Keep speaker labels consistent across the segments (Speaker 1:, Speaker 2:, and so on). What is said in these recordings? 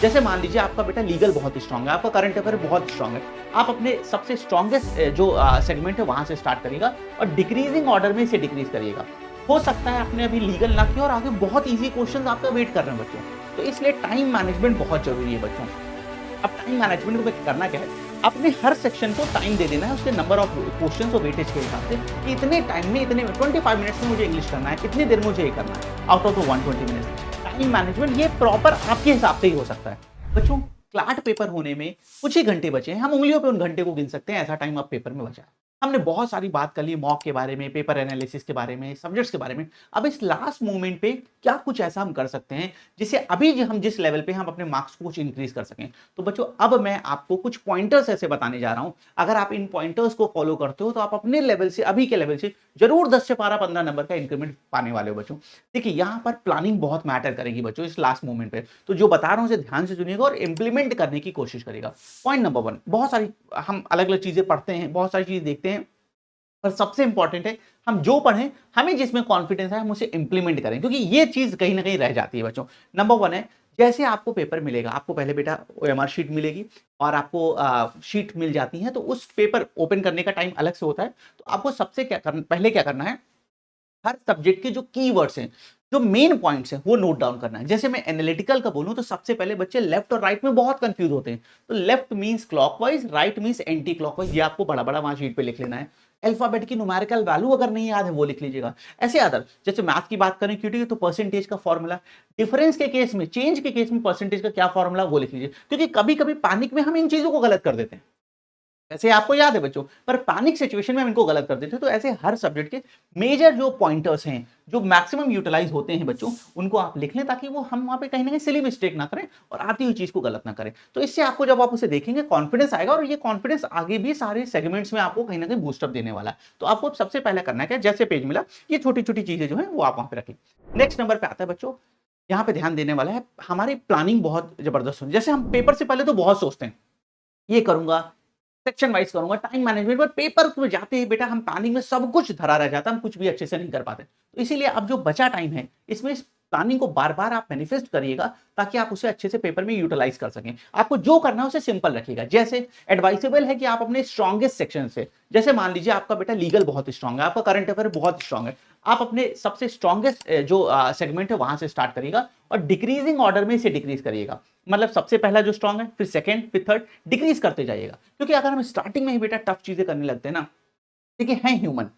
Speaker 1: जैसे मान लीजिए आपका बेटा लीगल बहुत स्ट्रांग है, आपका करंट अफेयर बहुत स्ट्रांग है। आप अपने सबसे स्ट्रांगेस्ट जो सेगमेंट है वहाँ से स्टार्ट करिएगा और डिक्रीजिंग ऑर्डर में इसे डिक्रीज़ करिएगा। हो सकता है आपने अभी लीगल ना किया और आगे बहुत ईज़ी क्वेश्चंस आपका वेट कर रहे हैं बच्चों। तो इसलिए टाइम मैनेजमेंट बहुत ज़रूरी है बच्चों। अब टाइम मैनेजमेंट को करना क्या है, अपने हर सेक्शन को टाइम दे देना है उसके नंबर ऑफ क्वेश्चंस और वेटेज के हिसाब से कि इतने टाइम में, इतने 25 मिनट्स में मुझे इंग्लिश करना है, इतनी देर मुझे ये करना है out of the 120 minutes. Time management ये प्रॉपर आपके हिसाब से ही हो सकता है बच्चों। क्लाट पेपर होने में कुछ ही घंटे बचे हैं, हम उंगलियों पे उन घंटे को गिन सकते हैं, ऐसा टाइम अब पेपर में बचा है। हमने बहुत सारी बात कर ली मॉक के बारे में, पेपर एनालिसिस के बारे में, सब्जेक्ट्स के बारे में। अब इस लास्ट मोमेंट पे क्या कुछ ऐसा हम कर सकते हैं जिससे अभी जो हम जिस लेवल पे हम अपने मार्क्स को कुछ इंक्रीज कर सकें। तो बच्चों अब मैं आपको कुछ पॉइंटर्स ऐसे बताने जा रहा हूं, अगर आप इन पॉइंटर्स को फॉलो करते हो तो आप अपने लेवल से, अभी के लेवल से जरूर 10 से 15 नंबर का इंक्रीमेंट पाने वाले हो बच्चों। देखिए यहाँ पर प्लानिंग बहुत मैटर करेगी बच्चों इस लास्ट मोमेंट पे। तो जो बता रहा हूँ उसे ध्यान से सुनिएगा और इंप्लीमेंट करने की कोशिश करेगा। पॉइंट नंबर 1, बहुत सारी हम अलग अलग चीजें पढ़ते हैं, बहुत सारी चीजें देखते हैं, पर सबसे इंपॉर्टेंट है हम जो पढ़ें, हमें जिसमें कॉन्फिडेंस है हम उसे इंप्लीमेंट करें, क्योंकि ये चीज कहीं ना कहीं रह जाती है बच्चों। नंबर 1 है, जैसे आपको पेपर मिलेगा, आपको पहले बेटा ओएमआर शीट मिलेगी और आपको शीट मिल जाती है, तो उस पेपर ओपन करने का टाइम अलग से होता है। तो आपको सबसे क्या करना, पहले क्या करना है, हर सब्जेक्ट के जो कीवर्ड्स हैं, जो मेन पॉइंट्स हैं, वो नोट डाउन करना है। जैसे मैं एनालिटिकल का बोलूं तो सबसे पहले बच्चे लेफ्ट और राइट में बहुत कंफ्यूज होते हैं। तो left means clockwise, right means anti clockwise, ये आपको बड़ा बड़ा वहां शीट पे लिख लेना है। अल्फाबेट की न्यूमेरिकल वैल्यू अगर नहीं याद है वो लिख लीजिएगा। ऐसे अदर, जैसे मैथ की बात करें क्योंकि तो परसेंटेज का फॉर्मूला, डिफरेंस के केस में, चेंज के केस में परसेंटेज का क्या फॉर्मूला वो लिख लीजिए, क्योंकि कभी कभी पैनिक में हम इन चीजों को गलत कर देते हैं। ऐसे आपको याद है बच्चों, पर पैनिक सिचुएशन में हम इनको गलत कर देते हैं। तो ऐसे हर सब्जेक्ट के मेजर जो पॉइंटर्स हैं, जो मैक्सिमम यूटिलाइज होते हैं बच्चों, उनको आप लिख लें ताकि वो हम वहां पे कहीं ना कहीं सिली मिस्टेक ना करें और आती हुई चीज को गलत ना करें। तो इससे आपको जब आप उसे देखेंगे कॉन्फिडेंस आएगा और ये कॉन्फिडेंस आगे भी सारे सेगमेंट्स में आपको कहीं ना कहीं बूस्टअप देने वाला है। तो आपको सबसे पहले करना है क्या, जैसे पेज मिला ये छोटी छोटी चीजें जो है वो आप वहां पे रखें। नेक्स्ट नंबर पे आता है बच्चों, यहाँ पे ध्यान देने वाला है, हमारी प्लानिंग बहुत जबरदस्त होनी। जैसे हम पेपर से पहले तो बहुत सोचते हैं, ये करूंगा, सेक्शन वाइज करूंगा, टाइम मैनेजमेंट, पर पेपर में जाते ही बेटा हम प्लानिंग में सब कुछ धरा रह जाता है, हम कुछ भी अच्छे से नहीं कर पाते। तो इसीलिए अब जो बचा टाइम है इसमें इस प्लानिंग को बार बार आप मैनिफेस्ट करिएगा ताकि आप उसे अच्छे से पेपर में यूटिलाइज कर सकें। आपको जो करना है उसे सिंपल रखिएगा। जैसे एडवाइसेबल है कि आप अपने स्ट्रॉन्गेस्ट सेक्शन से, जैसे मान लीजिए आपका बेटा लीगल बहुत स्ट्रांग है, आपका करंट अफेयर बहुत स्ट्रांग है, आप अपने सबसे स्ट्रॉन्गेस्ट जो सेगमेंट है वहां से स्टार्ट करिएगा और डिक्रीजिंग ऑर्डर में इसे डिक्रीज करिएगा। मतलब सबसे पहला जो स्ट्रॉन्ग है, फिर सेकंड, फिर थर्ड, डिक्रीज करते जाइएगा। क्योंकि अगर हम स्टार्टिंग में ही बेटा टफ चीजें करने लगते हैं ना, देखिए हैं ह्यूमन,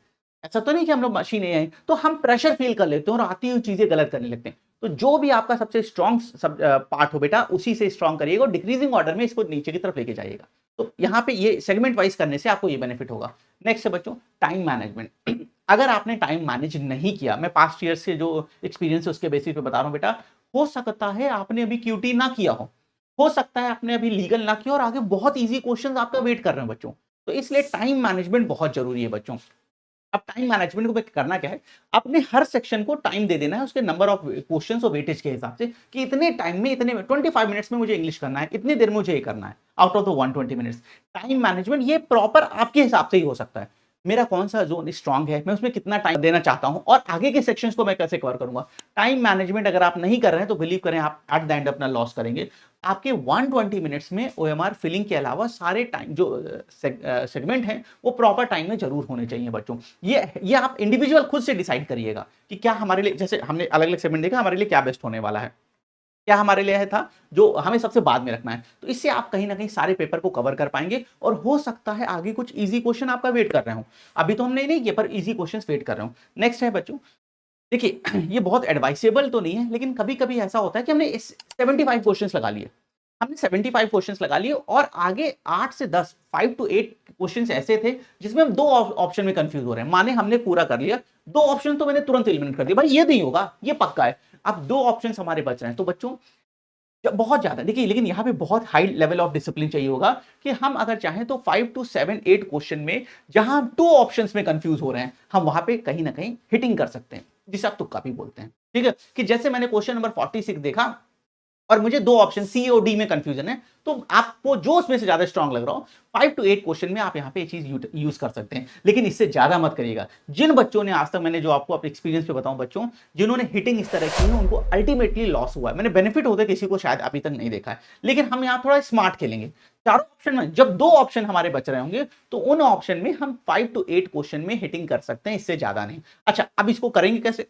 Speaker 1: ऐसा तो नहीं कि हम लोग मशीन हैं, तो हम प्रेशर फील कर लेते हैं और आती हुई चीजें गलत करने लगते हैं। तो जो भी आपका सबसे स्ट्रॉन्ग पार्ट हो बेटा उसी से स्ट्रॉन्ग करिएगा और डिक्रीजिंग ऑर्डर में इसको नीचे की तरफ लेके जाइएगा। तो यहाँ पे ये सेगमेंट वाइज करने से आपको ये बेनिफिट होगा। नेक्स्ट है बच्चों टाइम मैनेजमेंट। अगर आपने टाइम मैनेज नहीं किया, मैं पास्ट ईयर से जो एक्सपीरियंस है उसके बेसिस पे बता रहा हूँ बेटा, हो सकता है आपने अभी क्यूटी ना किया हो सकता है आपने अभी लीगल ना किया और आगे बहुत इजी क्वेश्चंस आपका वेट कर रहे हैं बच्चों। तो इसलिए टाइम मैनेजमेंट बहुत जरूरी है बच्चों। अब टाइम मैनेजमेंट को करना क्या है, अपने हर सेक्शन को टाइम दे देना है उसके नंबर ऑफ क्वेश्चंस और वेटेज के हिसाब से कि इतने टाइम में, इतने 25 मिनट्स में मुझे इंग्लिश करना है, इतनी देर में मुझे ये करना है out of the 120 minutes. Time management ये प्रॉपर आपके हिसाब से ही हो सकता है। मेरा कौन सा जोन स्ट्रांग है, मैं उसमें कितना टाइम देना चाहता हूं और आगे के सेक्शंस को मैं कैसे कवर करूंगा। टाइम मैनेजमेंट अगर आप नहीं कर रहे हैं तो बिलीव करें आप एट द एंड अपना लॉस करेंगे। आपके 120 मिनट्स में ओएमआर फिलिंग के अलावा सारे टाइम जो सेगमेंट हैं वो प्रॉपर टाइम में जरूर होने चाहिए बच्चों। ये आप इंडिविजुअल खुद से डिसाइड करिएगा कि क्या हमारे लिए, जैसे हमने अलग अलग सेगमेंट देखा, हमारे लिए क्या बेस्ट होने वाला है, क्या हमारे लिए है था जो हमें सबसे बाद में रखना है। तो इससे आप कहीं ना कहीं सारे पेपर को कवर कर पाएंगे और हो सकता है आगे कुछ इजी क्वेश्चन आपका वेट कर रहे हो। अभी तो हमने नहीं किया पर इजी क्वेश्चन वेट कर रहे हो। नेक्स्ट है बच्चों, देखिए ये बहुत एडवाइसेबल तो नहीं है, लेकिन कभी कभी ऐसा होता है कि हमने 75 क्वेश्चंस लगा लिए, हमने 75 क्वेश्चंस लगा लिए और आगे 8 से 10, 5 to 8 क्वेश्चंस ऐसे थे जिसमें हम दो ऑप्शन में कंफ्यूज हो रहे हैं। माने हमने पूरा कर लिया, दो ऑप्शन तो मैंने तुरंत एलिमिनेट कर दिया, भाई ये नहीं होगा, ये पक्का है। अब दो ऑप्शंस हमारे बच रहे हैं। तो बच्चों बहुत ज्यादा देखिए, लेकिन यहाँ पे बहुत हाई लेवल ऑफ डिसिप्लिन चाहिए होगा कि हम अगर चाहें तो 5 to 7, 8 क्वेश्चन में जहां हम टू ऑप्शंस में कंफ्यूज हो रहे हैं, हम वहां पे कहीं ना कहीं हिटिंग कर सकते हैं, जिसे आप तुक्का भी बोलते हैं। ठीक है, कि जैसे मैंने क्वेश्चन नंबर 46 देखा, और मुझे 2 ऑप्शन सी और डी में कंफ्यूजन है, तो आपको जो उसमें से ज़्यादा स्ट्रॉन्ग लग रहा हो 5 टू 8 क्वेश्चन में आप यहाँ पे ये चीज़ यूज़ कर सकते हैं। लेकिन इससे ज़्यादा मत करिएगा। जिन बच्चों ने आज तक, मैंने जो आपको अपने एक्सपीरियंस पे बताऊँ बच्चों, जिन्होंने हिटिंग इस तरह की है उनको अल्टीमेटली लॉस हुआ है। मैंने बेनिफिट होते किसी को शायद अभी तक नहीं देखा है। लेकिन हम यहाँ थोड़ा स्मार्ट खेलेंगे। चारों ऑप्शन में जब 2 ऑप्शन हमारे बच रहे होंगे, तो उन ऑप्शन में हम 5 टू 8 क्वेश्चन में हिटिंग कर सकते हैं, इससे ज़्यादा नहीं। अच्छा, अब इसको करेंगे कैसे?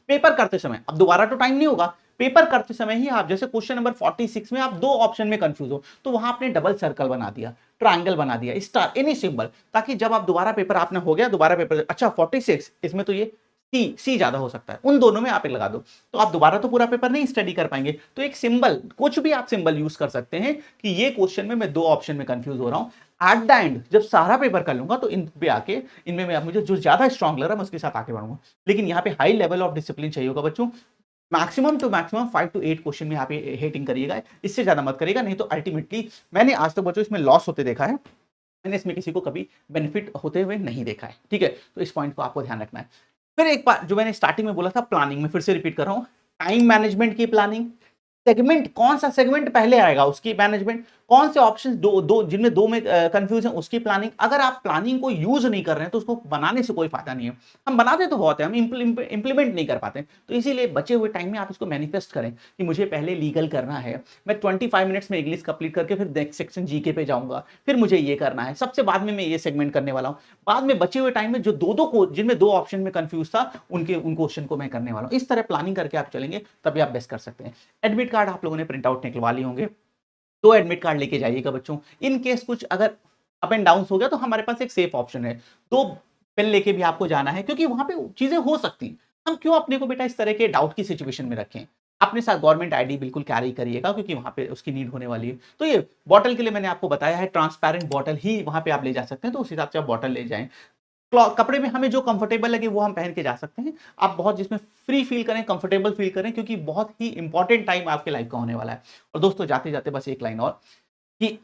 Speaker 1: पेपर करते समय, अब दोबारा तो टाइम नहीं होगा। पेपर करते समय ही आप जैसे क्वेश्चन नंबर 46 में आप 2 ऑप्शन में कंफ्यूज हो, तो वहां आपने डबल सर्कल बना दिया, ट्रायंगल बना दिया, स्टार, एनी सिंबल, ताकि जब आप दोबारा पेपर आपने हो गया, दोबारा पेपर, अच्छा 46 इसमें तो ये सी ज्यादा हो सकता है, उन दोनों में आप एक लगा दो, तो आप दोबारा तो पूरा पेपर नहीं स्टडी कर पाएंगे। तो एक सिंबल, कुछ भी आप सिंबल यूज कर सकते हैं कि ये क्वेश्चन में मैं 2 ऑप्शन में कंफ्यूज हो रहा हूं। एट द एंड जब सारा पेपर कर लूंगा, तो इन पे आके इनमें मैं मुझे जो ज्यादा स्ट्रांग लग रहा है मैं उसके साथ आगे बढ़ूंगा। लेकिन यहाँ पे हाई लेवल ऑफ डिसिप्लिन चाहिए होगा बच्चों। Maximum to maximum 5 to 8 question में आप ये हेटिंग करिएगा, इससे ज्यादा मत करिएगा, नहीं तो अल्टीमेटली मैंने आज तक बच्चों इसमें लॉस होते देखा है, मैंने इसमें किसी को कभी बेनिफिट होते हुए नहीं देखा है। ठीक है, तो इस पॉइंट को आपको ध्यान रखना है। फिर एक बात जो मैंने स्टार्टिंग में बोला था प्लानिंग में, फिर से रिपीट कर रहा हूं, टाइम मैनेजमेंट की प्लानिंग, सेगमेंट कौन सा सेगमेंट पहले आएगा उसकी मैनेजमेंट, कौन से ऑप्शंस दो जिनमें 2 में कंफ्यूज है उसकी प्लानिंग। अगर आप प्लानिंग को यूज नहीं कर रहे हैं तो उसको बनाने से कोई फायदा नहीं है। हम बनाते तो बहुत है, हम इंप्लीमेंट नहीं कर पाते। तो इसीलिए बचे हुए टाइम में आप इसको मैनिफेस्ट करें कि मुझे पहले लीगल करना है, मैं 25 मिनट्स में इंग्लिश कंप्लीट करके फिर नेक्स्ट सेक्शन जीके पे जाऊंगा, फिर मुझे ये करना है, सबसे बाद में मैं ये सेगमेंट करने वाला हूँ। बाद में बचे हुए टाइम में जो दो दो को जिनमें 2 ऑप्शन में कंफ्यूज था उन क्वेश्चन को मैं करने वाला हूँ। इस तरह प्लानिंग करके आप चलेंगे तभी आप बेस्ट कर सकते हैं। एडमिट कार्ड आप लोगों ने प्रिंट आउट निकलवा लिए होंगे, 2 एडमिट कार्ड लेके जाइएगा बच्चों। इन केस कुछ अगर अप एंड डाउन हो गया तो हमारे पास एक सेफ ऑप्शन है, 2 पेन लेके भी आपको जाना है, क्योंकि वहां पे चीजें हो सकती हैं। हम क्यों अपने को बेटा इस तरह के डाउट की सिचुएशन में रखें। अपने साथ गवर्नमेंट आईडी बिल्कुल कैरी करिएगा, क्योंकि वहां पे उसकी नीड होने वाली है। तो ये बॉटल के लिए मैंने आपको बताया है, ट्रांसपेरेंट बॉटल ही वहां पे आप ले जा सकते हैं, तो उस हिसाब से आप बॉटल ले जाएं। कपड़े में हमें जो कंफर्टेबल लगे वो हम पहन के जा सकते हैं। आप बहुत जिसमें फ्री फील करें, कंफर्टेबल फील करें, क्योंकि बहुत ही इंपॉर्टेंट टाइम आपके लाइफ का होने वाला है। और दोस्तों जाते जाते बस एक लाइन और, कि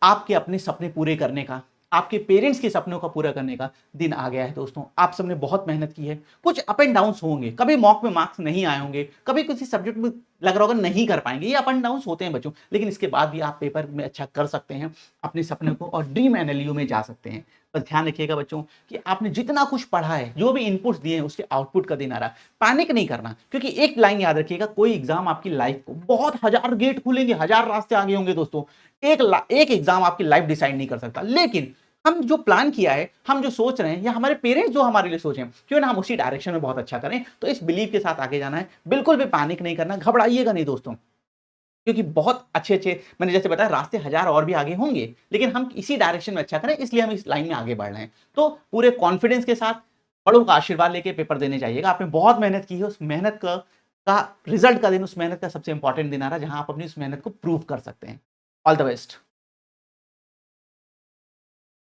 Speaker 1: आपके अपने सपने पूरे करने का, आपके पेरेंट्स के सपनों का पूरा करने का दिन आ गया है दोस्तों। आप सबने बहुत मेहनत की है, कुछ अप एंड डाउन्स होंगे, कभी मॉक में मार्क्स नहीं आए होंगे, कभी किसी सब्जेक्ट में लग रहा होगा नहीं कर पाएंगे, ये अप एंड डाउन्स होते हैं बच्चों। लेकिन इसके बाद भी आप पेपर में अच्छा कर सकते हैं, अपने सपने को और ड्रीम एनएलयू में जा सकते हैं। बस ध्यान रखिएगा बच्चों कि आपने जितना कुछ पढ़ा है, जो भी इनपुट्स दिए हैं, उसके आउटपुट का दिन आ रहा है। पैनिक नहीं करना, क्योंकि एक लाइन याद रखिएगा, कोई एग्जाम आपकी लाइफ को, बहुत हजार गेट खुलेंगे, हजार रास्ते आगे होंगे दोस्तों, एक एग्जाम आपकी लाइफ डिसाइड नहीं कर सकता। लेकिन हम जो प्लान किया है, हम जो सोच रहे हैं, या हमारे पेरेंट्स जो हमारे लिए सोचे हैं, क्यों ना हम उसी डायरेक्शन में बहुत अच्छा करें। तो इस बिलीव के साथ आगे जाना है, बिल्कुल भी पैनिक नहीं करना, घबराइएगा नहीं दोस्तों, क्योंकि बहुत अच्छे अच्छे, मैंने जैसे बताया, रास्ते हजार और भी आगे होंगे, लेकिन हम इसी डायरेक्शन में अच्छा करें, इसलिए हम इस लाइन में आगे बढ़ रहे हैं। तो पूरे कॉन्फिडेंस के साथ बड़ों का आशीर्वाद लेके पेपर देने जाइएगा। आपने बहुत मेहनत की है, उस मेहनत का रिजल्ट का दिन, उस मेहनत का सबसे इंपॉर्टेंट दिन आ रहा है, जहां आप अपनी उस मेहनत को प्रूव कर सकते हैं। All the best.